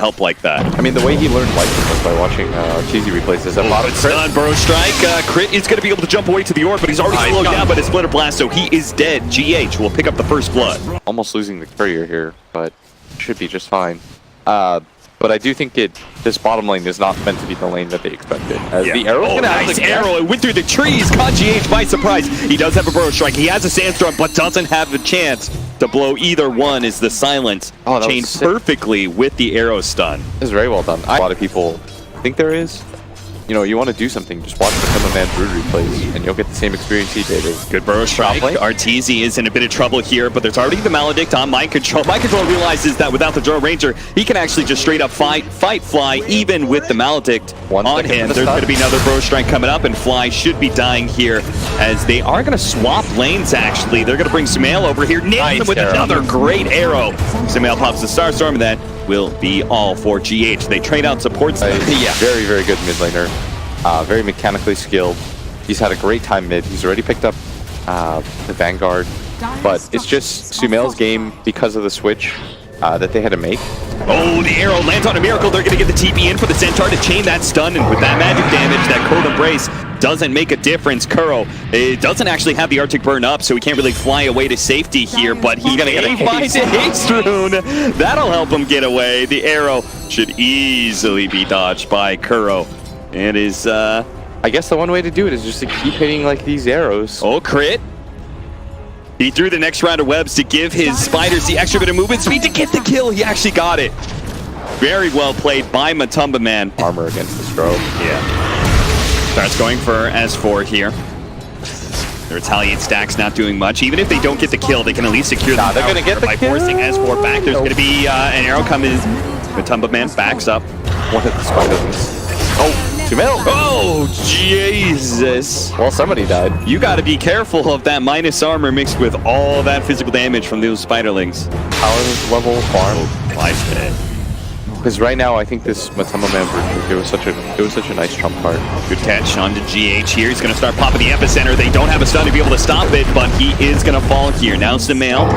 help like that. I mean, the way he learned life was by watching Cheesy replays this. A lot of crit. Burrow strike. Crit is going to be able to jump away to the orb, but he's already slowed down by the Splitter Blast, so he is dead. GH will pick up the first blood. Almost losing the courier here, but should be just fine. But I do think this bottom lane is not meant to be the lane that they expected. As the arrow's gonna nice arrow. It went through the trees, caught GH by surprise. He does have a Burrow strike. He has a Sandstorm, but doesn't have a chance to blow either one as the silence chained perfectly with the arrow stun. This is very well done. A lot of people think there is. You know, you want to do something, just watch the Man Brood replays, and you'll get the same experience he did. Good Burrow strike. Arteezy is in a bit of trouble here, but there's already the Maledict on Mind Control. Mind Control realizes that without the Drow Ranger, he can actually just straight up fight Fly, even with the Maledict on him. There's going to be another Burrow strike coming up, and Fly should be dying here, as they are going to swap lanes, actually. They're going to bring Sumail over here, nail him with another great arrow. Sumail pops the Starstorm, and that will be all for GH. They trade out supports. Very, very good mid laner. Very mechanically skilled. He's had a great time mid. He's already picked up the Vanguard. But it's just Sumail's game because of the switch that they had to make. Oh, the arrow lands on a Miracle. They're going to get the TP in for the Centaur to chain that stun. And with that magic damage, that Cold Embrace doesn't make a difference. Kuro doesn't actually have the Arctic Burn up, so he can't really fly away to safety here, but he's going to get a haste rune. That'll help him get away. The arrow should easily be dodged by Kuro. It is, I guess the one way to do it is just to keep hitting like these arrows. Oh, crit. He threw the next round of webs to give his spiders the extra bit of movement speed to get the kill. He actually got it. Very well played by Matumba Man. Armor against the stroke. Yeah. Starts going for S4 here. The Retaliate stack's not doing much. Even if they don't get the kill, they can at least secure the they're gonna get the by kill. Forcing S4 back. There's going to be an arrow coming. Matumba Man backs up. One of the spiders. Oh, Sumail. Oh, Jesus. Well, somebody died. You got to be careful of that minus armor mixed with all that physical damage from those spiderlings. Power level farm. Life's dead. Because right now, I think this Matumba Man, it was such a nice trump card. Good catch onto GH here. He's going to start popping the epicenter. They don't have a stun to be able to stop it, but he is going to fall here. Now Sumail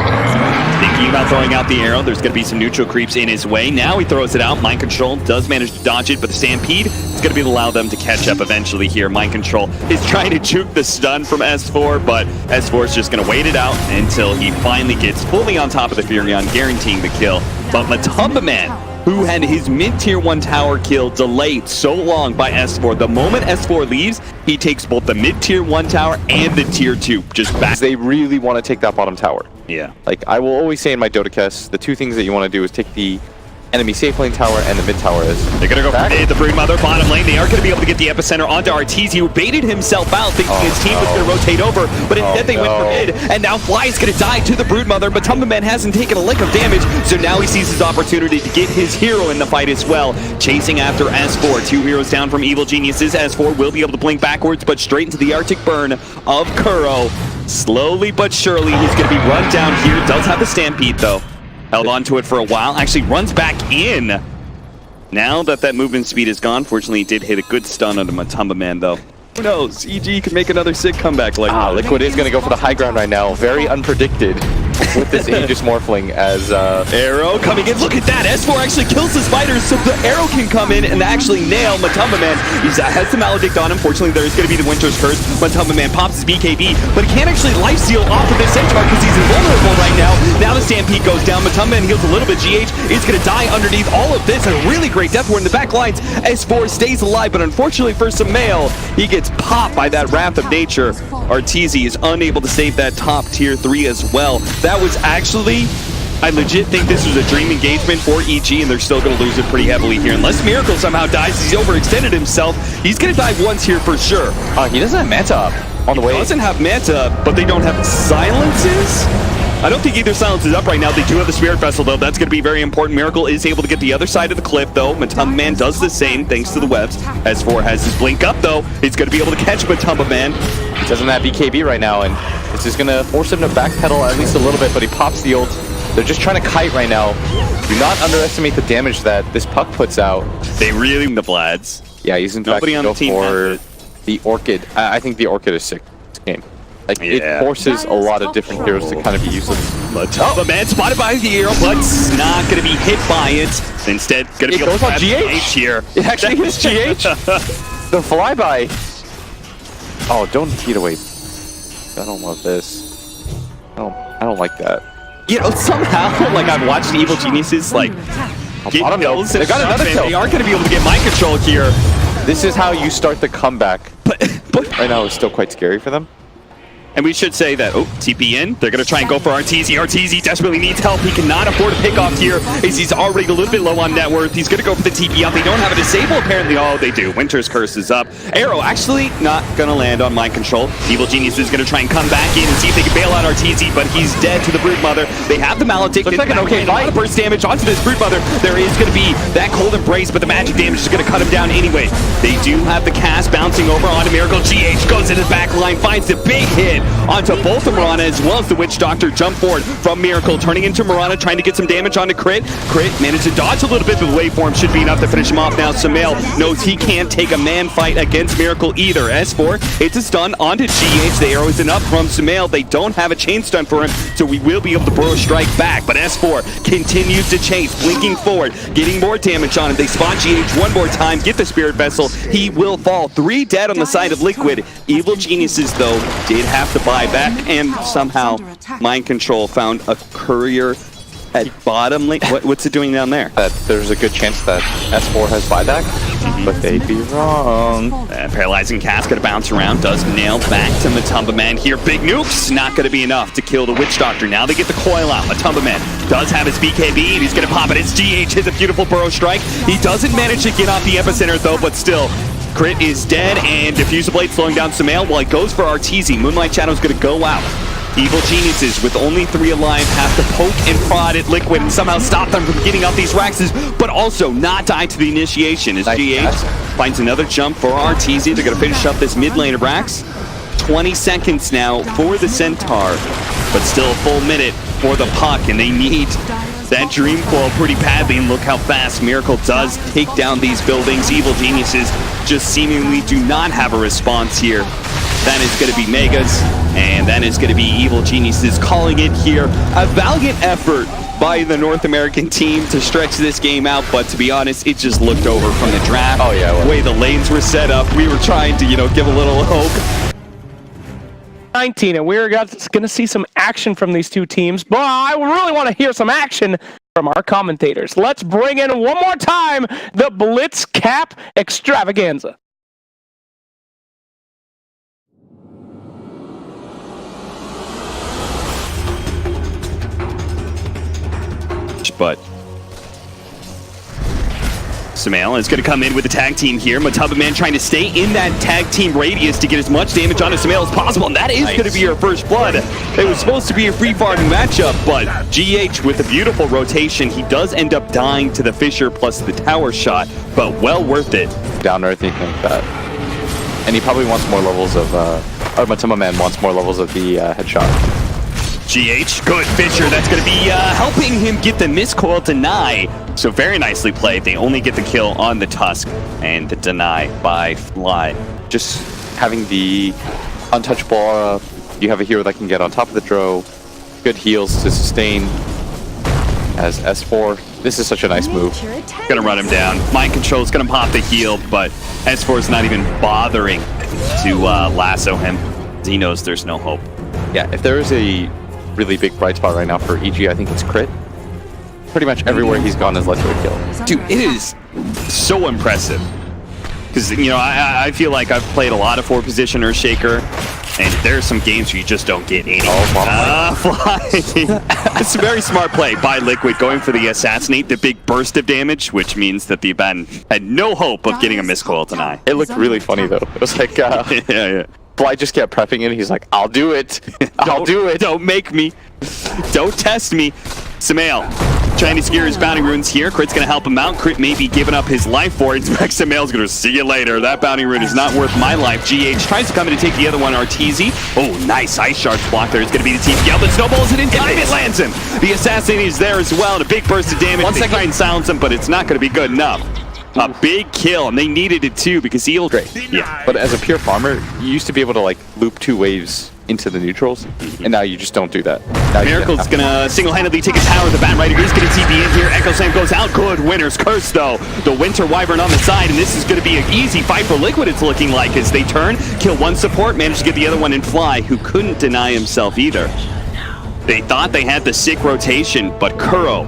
thinking about throwing out the arrow. There's going to be some neutral creeps in his way. Now he throws it out. Mind Control does manage to dodge it, but the Stampede is going to be allow them to catch up eventually here. Mind Control is trying to juke the stun from S4, but S4 is just going to wait it out until he finally gets fully on top of the Furion, guaranteeing the kill. But Matumba Man, who had his mid-tier 1 tower kill delayed so long by S4. The moment S4 leaves, he takes both the mid-tier 1 tower and the tier 2 just back. They really want to take that bottom tower. Yeah. Like, I will always say in my Dota cast, the two things that you want to do is take the enemy safe lane tower and the mid tower is. They're going to go for the Broodmother bottom lane. They are going to be able to get the epicenter onto Arteezy, who baited himself out thinking his team was going to rotate over, but instead they went for mid, and now Fly is going to die to the Broodmother. Matumba Man hasn't taken a lick of damage, so now he sees his opportunity to get his hero in the fight as well. Chasing after S4, 2 heroes down from Evil Geniuses. S4 will be able to blink backwards, but straight into the Arctic Burn of Kuro. Slowly but surely, he's going to be run down here. Does have the Stampede, though. Held on to it for a while. Actually runs back in. Now that movement speed is gone, fortunately he did hit a good stun onto Matumba Man, though. Who knows? EG could make another sick comeback like that. Liquid is going to go for the high ground right now. Very unpredicted with this Aegis Morphling as... Arrow coming in. Look at that. S4 actually kills the spiders, so the arrow can come in and actually nail Matumba Man. He has the Maledict on him. Fortunately, there's going to be the Winter's Curse. Matumba Man pops his BKB, but he can't actually life steal off of this Centaur because he's invulnerable right now. Now the Stampede goes down. Matumba Man heals a little bit. GH is going to die underneath all of this. A really great death ward in the back lines. S4 stays alive, but unfortunately for Sumail, he gets popped by that Wrath of Nature. Arteezy is unable to save that top tier 3 as well. That was actually, I legit think this was a dream engagement for EG, and they're still going to lose it pretty heavily here. Unless Miracle somehow dies, he's overextended himself. He's going to die once here for sure. He doesn't have Manta up on the way. He doesn't have Manta, but they don't have silences? I don't think either silence is up right now. They do have the Spirit Vessel, though. That's going to be very important. Miracle is able to get the other side of the cliff, though. Matumba Man does the same, thanks to the webs. S4 has his blink up, though. He's going to be able to catch Matumba Man. He doesn't have BKB right now, and this is going to force him to backpedal at least a little bit, but he pops the ult. They're just trying to kite right now. Do not underestimate the damage that this puck puts out. They really the Vlads. Yeah, he's in fact on the team for the Orchid. I think the Orchid is sick this game. Like, it forces a lot of different heroes to kind of be useless. The man spotted by the hero, but not going to be hit by it. Instead, going to be goes on GH here. It actually hits GH. The flyby. Oh, don't heat away. I don't love this. I don't like that. You know, somehow, like, I've watched the Evil Geniuses, like, get kills. They got another kill. They aren't going to be able to get mind control here. This is how you start the comeback. But right now, it's still quite scary for them. And we should say that, TP in. They're going to try and go for RTZ. RTZ desperately needs help. He cannot afford a pickoff here as he's already a little bit low on net worth. He's going to go for the TP out. They don't have a disable, apparently. Oh, they do. Winter's Curse is up. Arrow actually not going to land on mind control. Evil Genius is going to try and come back in and see if they can bail out RTZ, but he's dead to the Broodmother. They have the Maledict. Looks like an okay fight. A lot of burst damage onto this Broodmother. There is going to be that Cold Embrace, but the magic damage is going to cut him down anyway. They do have the cast bouncing over onto Miracle. GH goes in his back line, finds the big hit onto both Mirana as well as the Witch Doctor. Jump forward from Miracle, turning into Mirana, trying to get some damage onto Crit. Crit managed to dodge a little bit, but the waveform should be enough to finish him off now. Sumail knows he can't take a man fight against Miracle either. S4, it's a stun onto GH. The arrow is enough from Sumail. They don't have a chain stun for him, so we will be able to burrow strike back. But S4 continues to chase, blinking forward, getting more damage on him. They spot GH one more time, get the Spirit Vessel. He will fall. 3 dead on the side of Liquid. Evil Geniuses, though, did have to buy back. And somehow, Mind Control found a courier at bottom lane. What's it doing down there? There's a good chance that S4 has buyback, but they'd be wrong. Paralyzing Cast gonna bounce around, does nail back to Matumba Man here. Big nukes, not gonna be enough to kill the Witch Doctor. Now they get the coil out. Matumba Man does have his BKB, and he's gonna pop it. It's GH, hits a beautiful burrow strike. He doesn't manage to get off the epicenter though, but still, Crit is dead, and Diffuser Blade slowing down Sumail while he goes for RTZ. Moonlight Shadow's gonna go out. Evil Geniuses, with only 3 alive, have to poke and prod at Liquid and somehow stop them from getting out these Raxes, but also not die to the initiation as GH finds another jump for RTZ. They're gonna finish up this mid lane of Rax. 20 seconds now for the Centaur, but still a full minute for the puck, and they need that Dream Coil pretty badly, and look how fast Miracle does take down these buildings. Evil Geniuses just seemingly do not have a response here. That is going to be Megas, and that is going to be Evil Geniuses calling it here. A valiant effort by the North American team to stretch this game out, but to be honest, it just looked over from the draft. Oh yeah, the way the lanes were set up, we were trying to, give a little hope. 19, and we're going to see some action from these two teams, but I really want to hear some action from our commentators. Let's bring in one more time the Blitz Cap Extravaganza. But Sumail is going to come in with the tag team here. Matumba Man trying to stay in that tag team radius to get as much damage onto Sumail as possible, and that is going to be your first blood. It was supposed to be a free-farming matchup, but GH with a beautiful rotation, he does end up dying to the Fissure plus the tower shot, but well worth it. Down to earth, you think that. And he probably wants more levels of, or Matumba Man wants more levels of the headshot. GH, good Fissure. That's going to be helping him get the miscoil deny. So very nicely played. They only get the kill on the Tusk and the deny by Fly. Just having the untouchable aura, you have a hero that can get on top of the Dro, good heals to sustain as S4. This is such a nice move. Gonna run him down. Mind Control is gonna pop the heal, but S4 is not even bothering to lasso him. He knows there's no hope. Yeah, if there is a really big bright spot right now for EG, I think it's Crit. Pretty much everywhere he's gone has led to a kill. Dude, it is so impressive. Because, I feel like I've played a lot of 4-position Earthshaker, and there's some games where you just don't get any. Fly. It's a very smart play by Liquid, going for the Assassinate, the big burst of damage, which means that the Abaddon had no hope of getting a miscoil tonight. It looked really funny, though. It was like, yeah. Fly just kept prepping it. He's like, I'll do it. I'll do it. Don't make me. Don't test me. Sumail trying to secure his bounty runes here. Crit's going to help him out. Crit may be giving up his life for it. Sumail's going to see you later. That bounty rune is not worth my life. GH tries to come in to take the other one. RTZ. Oh, nice Ice Shards block there. It's going to be the TP out, but snowballs it in time. It lands him. The Assassin is there as well. And a big burst of damage. 1 second. Try and silence him, but it's not going to be good enough. A big kill, and they needed it too because he'll. Great. Yeah. But as a pure farmer, you used to be able to loop 2 waves into the neutrals, and now you just don't do that. Now Miracle's gonna single-handedly take a tower. The Bat Rider is gonna TP in here. Echo Slam goes out. Good. Winner's Curse, though. The Winter Wyvern on the side, and this is gonna be an easy fight for Liquid, it's looking like, as they turn, kill one support, manage to get the other one in Fly, who couldn't deny himself either. They thought they had the sick rotation, but Kuro,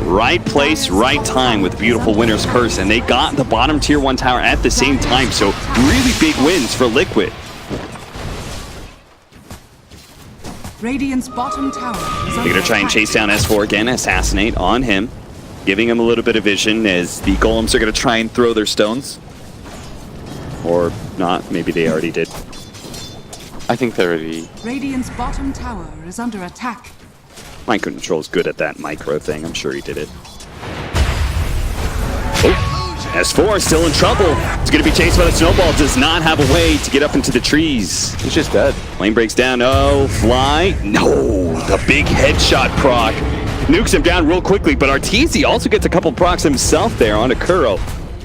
right place, right time with beautiful Winner's Curse, and they got the bottom tier 1 tower at the same time, so really big wins for Liquid. Radiant's bottom tower is They're gonna try and chase down S4 again, assassinate on him, giving him a little bit of vision as the golems are gonna try and throw their stones. Or not, maybe they already did. I think they're already... Radiant's bottom tower is under attack. Mind Control's good at that micro thing, I'm sure he did it. Oh. S4 still in trouble. It's going to be chased by the Snowball. Does not have a way to get up into the trees. He's just dead. Lane breaks down. Oh, Fly. No, the big headshot proc. Nukes him down real quickly, but Arteezy also gets a couple procs himself there on a Kuro.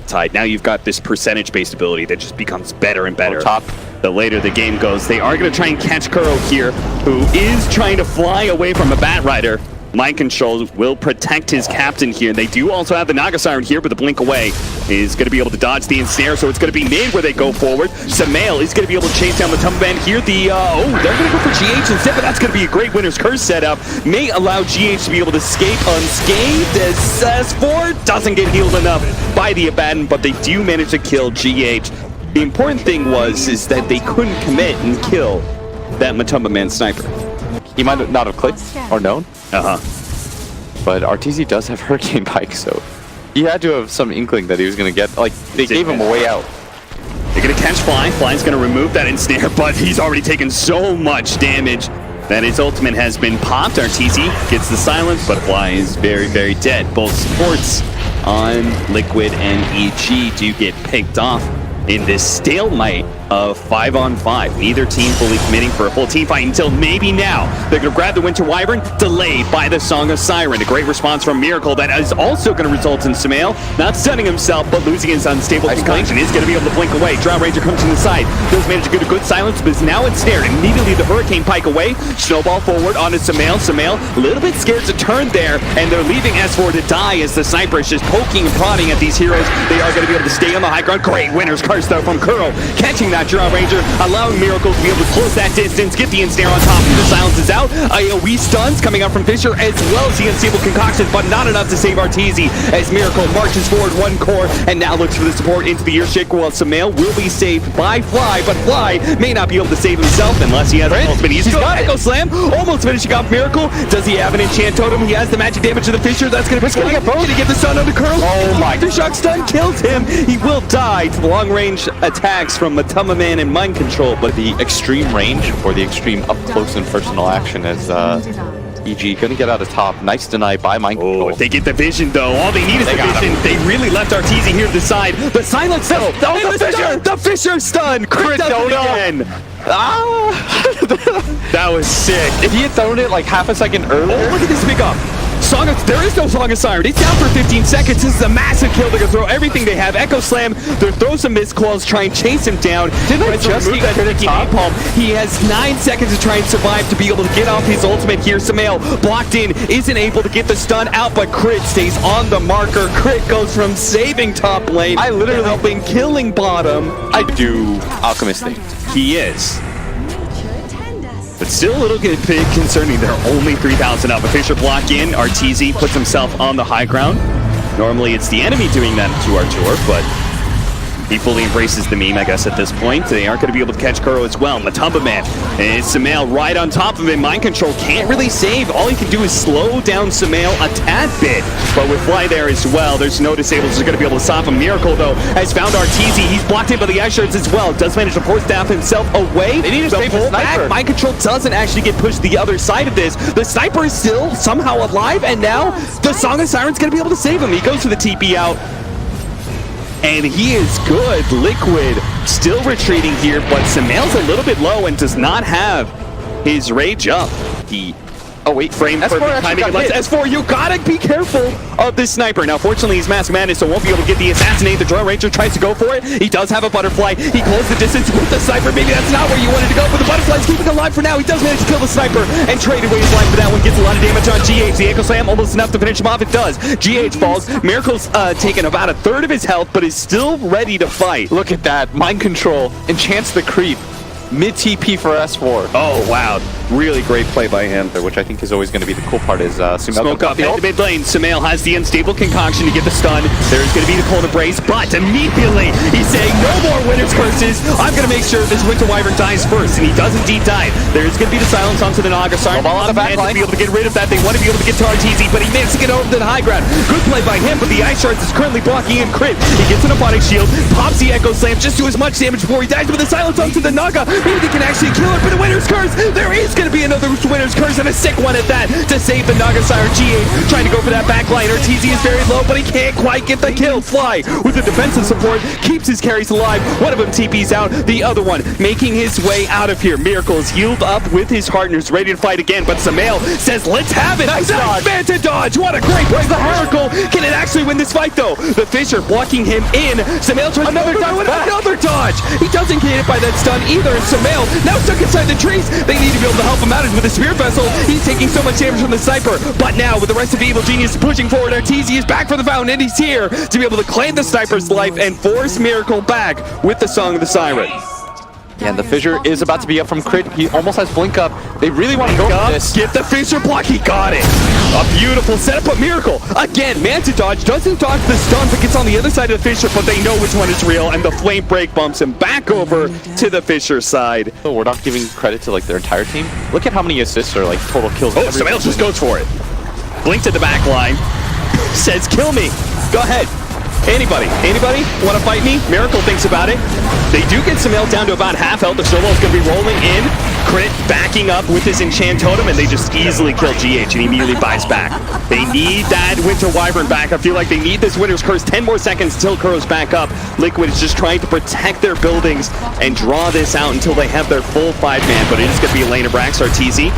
Tied. Now you've got this percentage-based ability that just becomes better and better. Top. The later the game goes, they are going to try and catch Kuro here, who is trying to fly away from a Bat Rider. Mind Control will protect his captain here. They do also have the Naga Siren here, but the blink away is going to be able to dodge the ensnare, so it's going to be mid where they go forward. Samael is going to be able to chase down the Tumban here. They're going to go for GH instead, but that's going to be a great Winner's Curse setup. May allow GH to be able to escape unscathed as S4 doesn't get healed enough by the Abaddon, but they do manage to kill GH. The important thing is that they couldn't commit and kill that Matumba Man sniper. He might not have clicked or known. But Arteezy does have Hurricane Pike, so he had to have some inkling that he was going to get, like, they gave him a way out. They're going to catch Fly. Fly's going to remove that ensnare, but he's already taken so much damage that his ultimate has been popped. Arteezy gets the silence, but Fly is very, very dead. Both supports on Liquid and EG do get picked off in this stalemate of 5-on-5. Neither team fully committing for a full team fight until maybe now. They're going to grab the Winter Wyvern, delayed by the Song of Siren. A great response from Miracle that is also going to result in Samael not stunning himself, but losing his unstable concussion. Is going to be able to blink away. Drow Ranger comes from the side. Does manage to get a good silence, but is now ensnared. Immediately the Hurricane Pike away. Snowball forward onto Samael. Samael a little bit scared to turn there, and they're leaving S4 to die as the sniper is just poking and prodding at these heroes. They are going to be able to stay on the high ground. Great Winner's Curse though from Kuro, catching that Drow Ranger, allowing Miracle to be able to close that distance, get the ensnare on top, and the silence is out. AoE stuns coming out from Fisher, as well as the unstable concoction, but not enough to save Arteezy as Miracle marches forward one core and now looks for the support into the Earshake, while Samael will be saved by Fly, but Fly may not be able to save himself unless he has an ultimate. He's got Echo Slam, almost finishing off Miracle. Does he have an enchant totem? He has the magic damage to the Fisher. That's going to get both. Going to get the stun on the Curl. Oh my! Aftershock stun kills him. He will die to the long-range attacks from Matumba Man and Mind Control, But the extreme range or the extreme up close and personal action is EG gonna get out of top. Nice deny by Mind Control. They get the vision though. All they need is the vision. They really left Arteezy here to the side. The silence though. The Fisher stun. Crit again. That was sick. If he had thrown it like half a second earlier. Oh, look at this pick up. There is no Song of Siren. It's down for 15 seconds. This is a massive kill. They're going to throw everything they have. Echo Slam. They'll throw some missed calls, try and chase him down. Didn't I just get that napalm? He has 9 seconds to try and survive to be able to get off his ultimate here. Samael blocked in, isn't able to get the stun out, but Crit stays on the marker. Crit goes from saving top lane. I literally helping killing bottom. I do Alchemist things. He is. But still a little bit concerning. They're only 3,000 up. A Fisher block in. Arteezy puts himself on the high ground. Normally it's the enemy doing that to Artur, but he fully embraces the meme, I guess, at this point. They aren't going to be able to catch Kuro as well. Matumba Man and Samael right on top of him. Mind Control can't really save. All he can do is slow down Samael a tad bit. But with Fly there as well, there's no disables. They're going to be able to stop him. Miracle, though, has found Arteezy. He's blocked in by the Ice Shards as well. Does manage to force staff himself away. They need to save the sniper. Mind Control doesn't actually get pushed to the other side of this. The sniper is still somehow alive, and now the Song of Siren's going to be able to save him. He goes for the TP out. And he is good. Liquid still retreating here, but Samael's a little bit low and does not have his rage up. The Oh wait, Frame S4 perfect actually timing. got hit. S4, you gotta be careful of this sniper. Now, fortunately, he's Mask Madness, so won't be able to get the assassinate. The Drone Ranger tries to go for it. He does have a butterfly. He closed the distance with the sniper. Maybe that's not where you wanted to go, but the butterfly's keeping alive for now. He does manage to kill the sniper and trade away his life for that one. Gets a lot of damage on GH. The Echo Slam almost enough to finish him off. It does. GH falls. Miracle's taken about a third of his health, but is still ready to fight. look at that. Mind control. Enchants the creep. Mid TP for S4. Oh, wow. Really great play by him. Which I think is always going to be the cool part is Sumail Smoke up the into ult. mid lane. Sumail has the unstable concoction to get the stun. There's going to be the cold embrace, but immediately he's saying no more winner's curses. I'm going to make sure this Winter Wyvern dies first, and he does indeed die. There's going to be the silence onto the Naga. Sorry, Ball on the back line. to be able to get rid of that. They want to be able to get to RTZ, but he managed to get over to the high ground. Good play by him, but the Ice Shards is currently blocking in crit. He gets an Aponic Shield, pops the Echo Slam just to as much damage before he dies with the silence onto the Naga. Maybe they can actually kill it, but a winner's curse. There is going to be another winner's curse and a sick one at that to save the Naga Siren. GA trying to go for that backliner. TZ is very low, but he can't quite get the kill. Fly with the defensive support keeps his carries alive. One of them TP's out, the other one making his way out of here. Miracle is healed up with his partners, ready to fight again, but Sumail says, let's have it. Nice dodge. Manta dodge. What a great play by Miracle. Can it actually win this fight, though? The Fisher blocking him in. Sumail tries another dodge. He doesn't get hit by that stun either. Sumail now stuck inside the trees. They need to be able to help him out with the Spear Vessel. He's taking so much damage from the sniper, but now with the rest of the Evil Genius pushing forward, RTZ is back for the fountain, and he's here to be able to claim the sniper's life and force Miracle back with the Song of the Siren. Yeah, and the Fissure is about to be up from crit. He almost has blink up. They really want to go for this. Get the Fissure block. He got it. A beautiful setup, but Miracle again. Manta dodge doesn't dodge the stun, but gets on the other side of the Fissure. But they know which one is real, and the Flame Break bumps him back over to the Fissure side. Oh, we're not giving credit to like their entire team. Look at how many assists or like total kills. Oh, Sumail just goes for it. Blink to the back line. Says, kill me. Go ahead. Anybody want to fight me? Miracle thinks about it. They do get Sumail down to about half health. The Snowball's going to be rolling in. Crit backing up with his Enchant Totem, and they just easily kill GH, and he immediately buys back. They need that Winter Wyvern back. I feel like they need this Winter's Curse. 10 more seconds until Kuro's back up. Liquid is just trying to protect their buildings and draw this out until they have their full 5-man, but it is going to be Elena Brax, RTZ.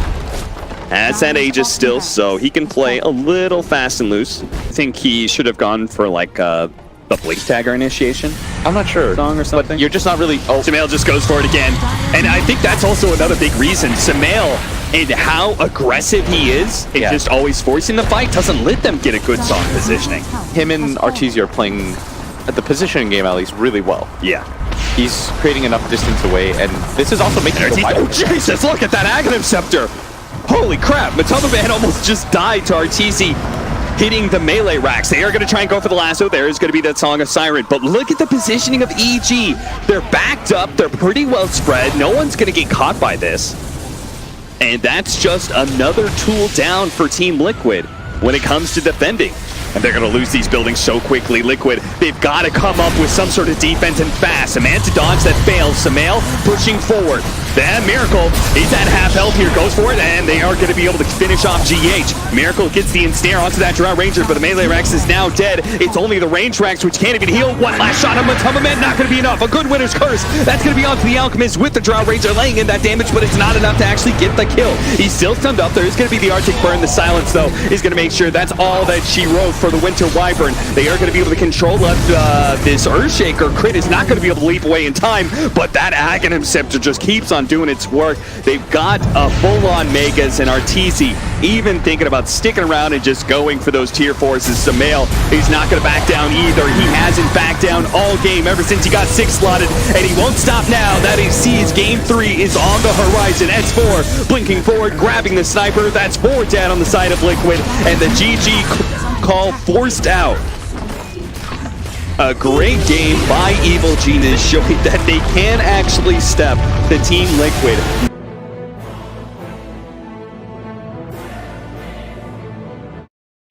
As that Aegis still, so he can play a little fast and loose. I think he should have gone for like the Blink Tagger initiation I'm not sure. song or something. But you're just not really. Oh, Sumail just goes for it again. And I think that's also another big reason. Sumail and how aggressive he is and Yeah. just always forcing the fight doesn't let them get a good song positioning. him and Arteezy are playing at the positioning game at least really well. Yeah. He's creating enough distance away, and this is also making the Oh, Jesus, look at that Aghanim Scepter. Holy crap, Matoma Man almost just died to RTZ hitting the melee racks. They are going to try and go for the lasso. There is going to be that Song of Siren. But look at the positioning of EG. They're backed up. They're pretty well spread. No one's going to get caught by this. And that's just another tool down for Team Liquid when it comes to defending. And they're going to lose these buildings so quickly. Liquid, they've got to come up with some sort of defense and fast. A Manta dodge that fails. Sumail pushing forward. Then Miracle, he's at half health here, goes for it, and they are going to be able to finish off GH. Miracle gets the ensnare onto that Drow Ranger, but the melee Rex is now dead. It's only the range Rex, which can't even heal. One last shot on Matoma Man, not going to be enough. A good Winner's Curse. That's going to be onto the Alchemist with the Drow Ranger laying in that damage, but it's not enough to actually get the kill. He's still stunned up. There is going to be the Arctic Burn. The silence, though, is going to make sure that's all that she wrote for the Winter Wyvern. They are going to be able to control this Earthshaker. Crit is not going to be able to leap away in time, but that Aghanim Scepter just keeps on doing its work. They've got a full-on Megas, and Arteezy even thinking about sticking around and just going for those tier 4s. Sumail, he's not going to back down either. He hasn't backed down all game ever since he got 6 slotted, and he won't stop now. That he sees Game 3 is on the horizon. S4 blinking forward, grabbing the sniper. That's 4 down on the side of Liquid, and the GG call forced out. A great game by Evil Genius, showing that they can actually step the Team Liquid.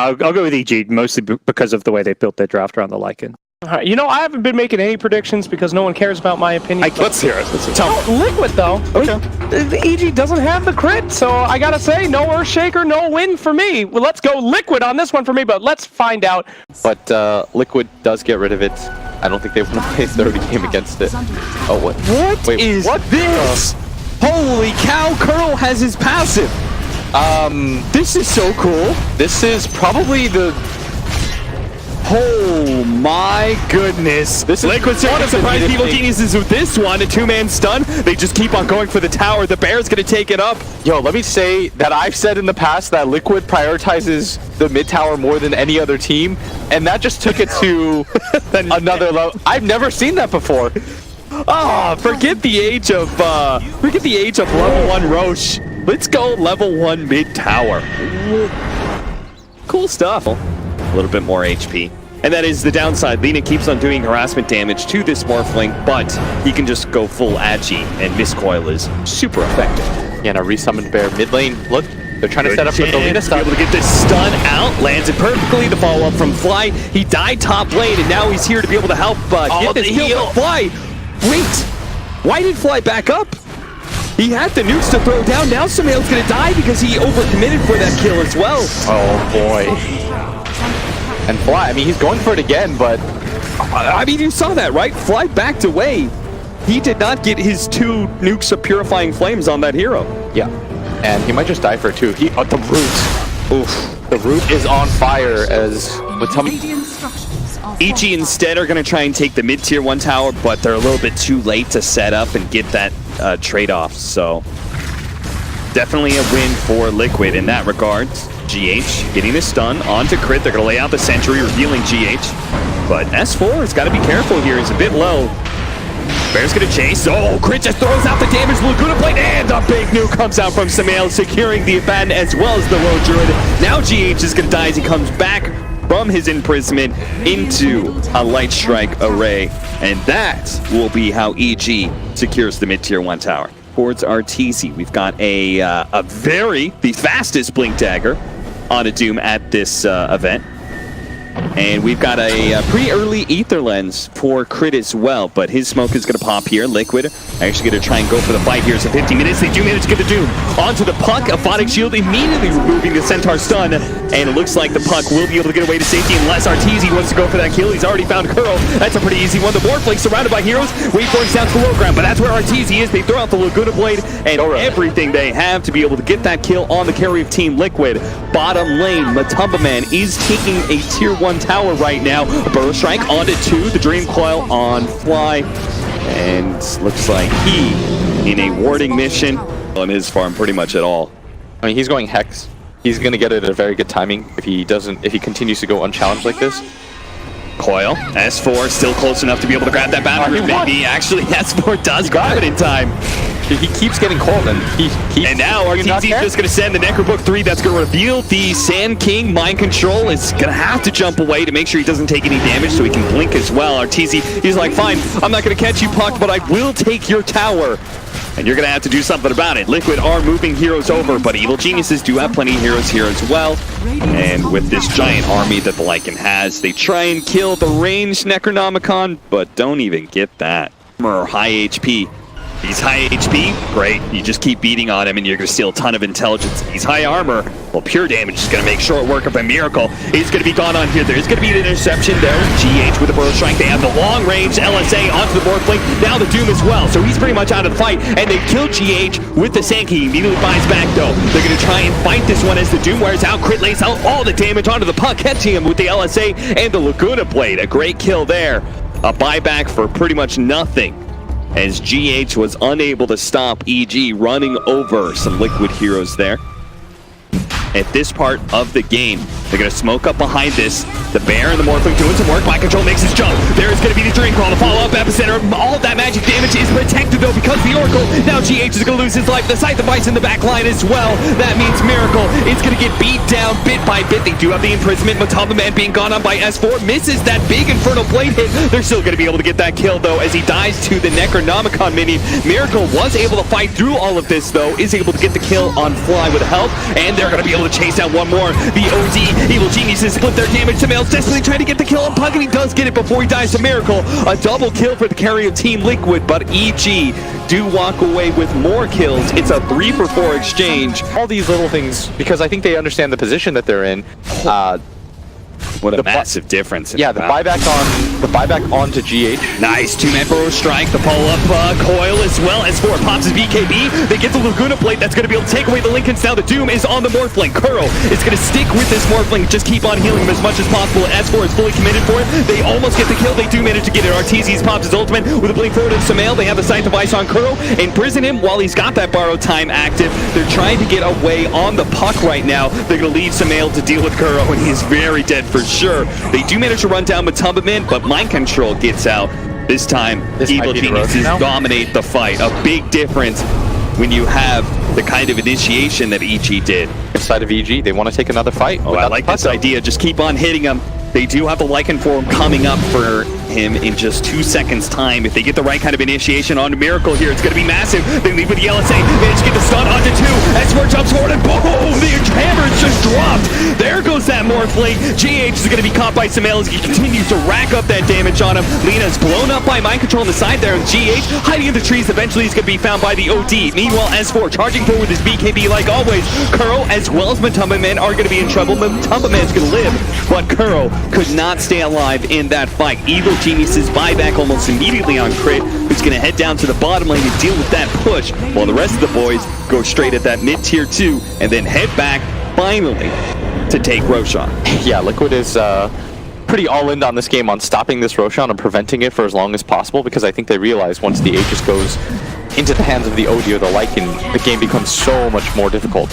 I'll go with EG, mostly because of the way they built their draft around the Lycan. All right, you know, I haven't been making any predictions because no one cares about my opinion. Let's hear it. Liquid, though. Okay. The EG doesn't have the crit, so I gotta say, no Earthshaker, no win for me. Well, let's go Liquid on this one for me, but let's find out. But Liquid does get rid of it. I don't think they want to play a third game against it. Oh, what? What is this? Holy cow, Curl has his passive. This is so cool. This is probably the... Oh my goodness. This is Liquid's one going to of the surprise neatest Evil things. Geniuses with this one. A two-man stun. They just keep on going for the tower. The Bear's going to take it up. Yo, let me say that I've said in the past that Liquid prioritizes the mid tower more than any other team, and that just took it to another level. I've never seen that before. Ah, forget the age of level 1 Roche. Let's go level 1 mid tower. Cool stuff. A little bit more HP. And that is the downside. Lina keeps on doing harassment damage to this Morphling, but he can just go full Agi, and Miscoil is super effective. Yeah, now resummoned Bear mid lane. Look, they're trying to set up for the Lina Be stun. able to get this stun out, lands it perfectly. The follow-up from Fly. He died top lane, and now he's here to be able to help get this kill. Fly, wait, why did Fly back up? He had the nukes to throw down. Now Sumail's gonna die because he overcommitted for that kill as well. Oh boy. And Fly, I mean, he's going for it again, but I mean, you saw that, right? Fly backed away. He did not get his 2 nukes of purifying flames on that hero. yeah. And he might just die for it too. The root. Oof. The root is on fire as Radiant structures are EG fortified. instead are going to try and take the mid-tier 1 tower, but they're a little bit too late to set up and get that trade-off. So definitely a win for Liquid in that regard. GH getting the stun onto crit. They're going to lay out the sentry, revealing GH. But S4 has got to be careful here. He's a bit low. Bear's going to chase. Oh, crit just throws out the damage. Laguna Blade, and a big nuke comes out from Sumail, securing the Abaddon as well as the Road Druid. Now GH is going to die as he comes back from his imprisonment into a Light Strike array. And that will be how EG secures the mid-tier 1 tower. Towards RTZ, we've got the fastest Blink Dagger on a Doom at this event. And we've got a pretty early Ether Lens for Crit as well, but his smoke is going to pop here. Liquid actually going to try and go for the fight here. So 50 minutes, they do manage to get the Doom onto the Puck. A Phonic Shield immediately removing the Centaur stun, and it looks like the Puck will be able to get away to safety unless RTZ wants to go for that kill. He's already found Curl. That's a pretty easy one. The Morphling surrounded by heroes. Wait for it down to the low ground, but that's where RTZ is. They throw out the Laguna Blade and everything they have to be able to get that kill on the carry of Team Liquid. Bottom lane, Matumba Man is taking a tier 1 tower right now. A Burrow Strike onto 2, the Dream Coil on Fly, and looks like he in a warding mission on his farm pretty much at all. I mean, he's going Hex. He's going to get it at a very good timing if he continues to go unchallenged like this. Coil, S4 still close enough to be able to grab that boundary. Maybe actually S4 does grab it in time. He keeps getting cold, and he keeps... And now RTZ is just going to send the Necrobook 3. That's going to reveal the Sand King. Mind Control is going to have to jump away to make sure he doesn't take any damage so he can blink as well. RTZ, he's like, fine, I'm not going to catch you, Puck, but I will take your tower. And you're going to have to do something about it. Liquid are moving heroes over, but Evil Geniuses do have plenty of heroes here as well. And with this giant army that the Lycan has, they try and kill the ranged Necronomicon, but don't even get that. High HP. He's high HP, great. You just keep beating on him and you're going to steal a ton of intelligence. He's high armor. Well, pure damage is going to make short work of a Miracle. He's going to be gone on here. There's going to be an interception there. GH with the Burrow Strike. They have the long range LSA onto the Morphling. Now the Doom as well. So he's pretty much out of the fight. And they kill GH with the Sand King. He immediately buys back though. They're going to try and fight this one as the Doom wears out. Crit lays out all the damage onto the Puck, catching him with the LSA and the Laguna Blade. A great kill there. A buyback for pretty much nothing, as GH was unable to stop EG running over some Liquid heroes there. At this part of the game, they're going to smoke up behind this. The Bear and the Morphling doing some work. Mind Control makes his jump. There is going to be the Dream Crawl, the follow-up epicenter. All of that magic damage is protected though because the Oracle. Now GH is going to lose his life. The Scythe device in the back line as well. That means Miracle is going to get beat down bit by bit. They do have the imprisonment. Matumba Man being gone on by S4. Misses that big Infernal Blade hit. They're still going to be able to get that kill though as he dies to the Necronomicon minion. Miracle was able to fight through all of this though. Is able to get the kill on Fly with help. And they're going to be able to chase down one more. The OZ Evil Geniuses split their damage. Sumail's desperately trying to get the kill on Puck, and he does get it before he dies to Miracle. A double kill for the carry of Team Liquid, but EG do walk away with more kills. It's a 3-for-4 exchange. All these little things, because I think they understand the position that they're in. What a massive difference. Yeah, the buyback onto GH. Nice two-man burrow strike, the follow-up coil as well. S4 pops his BKB. They get the Laguna plate. That's going to be able to take away the Lincolns. Now the Doom is on the Morphling. Kuro is going to stick with this Morphling. Just keep on healing him as much as possible. S4 is fully committed for it. They almost get the kill. They do manage to get it. Arteezy's pops his ultimate with a blink forward of Sumail. They have the sight device on Kuro. Imprison him while he's got that borrow time active. They're trying to get away on the puck right now. They're going to leave Sumail to deal with Kuro, and he is very dead for sure. They do manage to run down Matumbaman, but Mind Control gets out. This time, Evil Geniuses dominate the fight. A big difference when you have the kind of initiation that EG did. Inside of EG, they want to take another fight. Oh, I like this idea. Just keep on hitting him. They do have the Lycan form coming up for him in just 2 seconds time. If they get the right kind of initiation on Miracle here, it's going to be massive. They leave with the LSA, manage to get the stun onto 2. S4 jumps forward and boom! The hammer's just dropped. There goes that Morphling. GH is going to be caught by Sumail as he continues to rack up that damage on him. Lena's blown up by Mind Control on the side there, and GH hiding in the trees. Eventually he's going to be found by the OD. Meanwhile, S4 charging forward with his BKB like always. Kuro as well as Matumbaman are going to be in trouble. Matumbaman's going to live, but Kuro could not stay alive in that fight. Evil Geniuses buyback almost immediately on Crit, who's going to head down to the bottom lane to deal with that push, while the rest of the boys go straight at that mid-tier 2 and then head back, finally, to take Roshan. Yeah, Liquid is pretty all-in on this game on stopping this Roshan and preventing it for as long as possible, because I think they realize once the Aegis goes into the hands of the OD or the Lycan, the game becomes so much more difficult.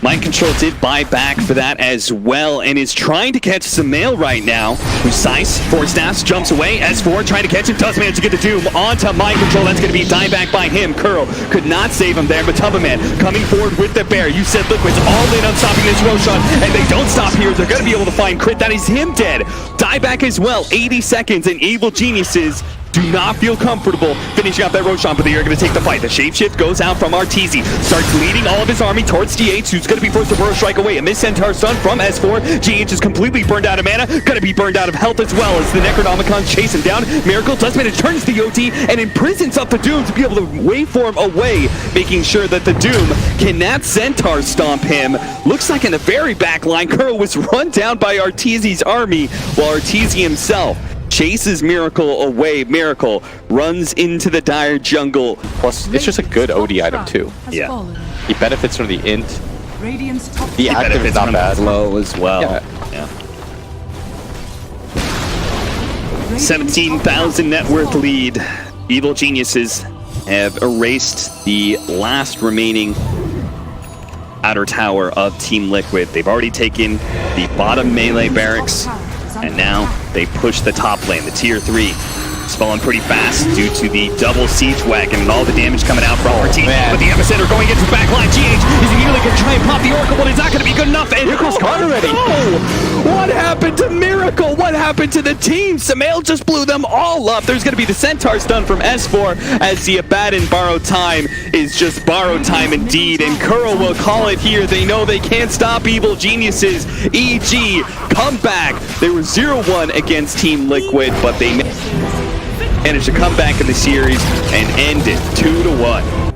Mind Control did buy back for that as well and is trying to catch Sumail right now. Precise, Force Staffs jumps away. S4 trying to catch him, does manage to get the Doom onto Mind Control. That's going to be dieback by him. Kuro could not save him there, but Matumbaman coming forward with the bear. You said Liquid's all in on stopping this Roshan, and they don't stop here. They're going to be able to find Crit. That is him dead. Dieback as well, 80 seconds, and Evil Geniuses do not feel comfortable finishing out that Roshan, but they are going to take the fight. The shapeshift goes out from Arteezy, starts leading all of his army towards GH, who's going to be forced to burrow strike away. A missed Centaur stun from S4. GH is completely burned out of mana, going to be burned out of health as well as the Necronomicons chase him down. Miracle does manage, turns the OT, and imprisons up the Doom to be able to waveform away, making sure that the Doom cannot Centaur stomp him. Looks like in the very back line, Kuro was run down by Arteezy's army, while Arteezy himself chases Miracle away. Miracle runs into the dire jungle. Plus, it's just a good OD item too. Yeah. He benefits from the int. The He active is benefits not from bad. the flow as well. Yeah. 17,000 net worth lead. Evil Geniuses have erased the last remaining outer tower of Team Liquid. They've already taken the bottom melee barracks, and now they push the top lane, the tier 3. It's falling pretty fast due to the double siege wagon and all the damage coming out from Arteezy. But the epicenter going into the back line. GH is immediately going to try and pop the Oracle, but it's not going to be good enough. And Miracle's gone already. What happened to Miracle? What happened to the team? Sumail just blew them all up. There's going to be the Centaur stun from S4 as the Abaddon borrow time is just borrow time indeed. And Kuro will call it here. They know they can't stop Evil Geniuses. EG come back. They were 0-1 against Team Liquid, but they managed to come back in the series and end it 2-1.